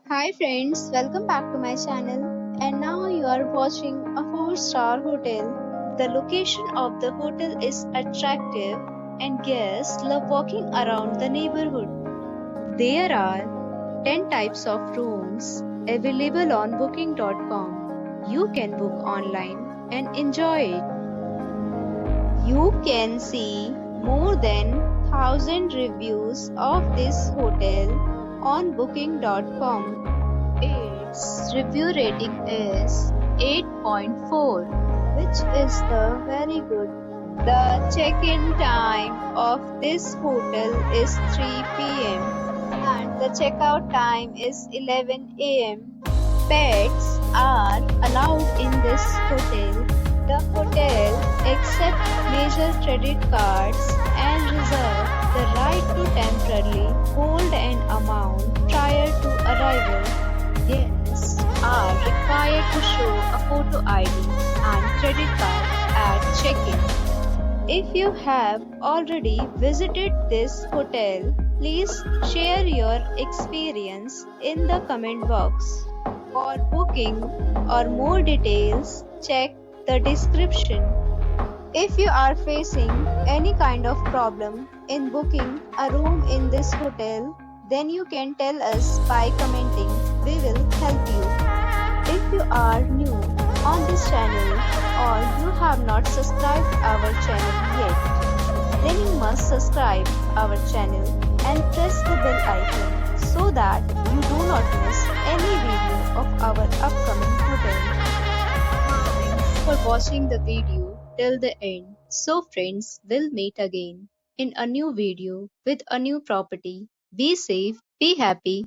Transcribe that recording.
Hi friends, welcome back to my channel. And now you are watching a 4-star hotel. The location of the hotel is attractive and guests love walking around the neighborhood. There are 10 types of rooms available on booking.com. You can book online and enjoy it. You can see more than 1000 reviews of this hotel on booking.com. Its review rating is 8.4, which is the very good. The check-in time of this hotel is 3 p.m. and the checkout time is 11 a.m. Pets are allowed in this hotel. The hotel accepts major credit cards and reserves the right to temporarily hold an amount prior to arrival. Guests are required to show a photo ID and credit card at check-in. If you have already visited this hotel, please share your experience in the comment box. For booking or more details, check the description. If you are facing any kind of problem in booking a room in this hotel, then you can tell us by commenting. We will help you. If you are new on this channel or you have not subscribed our channel yet, then you must subscribe our channel and press the bell icon so that you do not miss any video of our upcoming hotel. Thanks for watching the video till the end. So friends, we'll meet again in a new video with a new property. Be safe, be happy.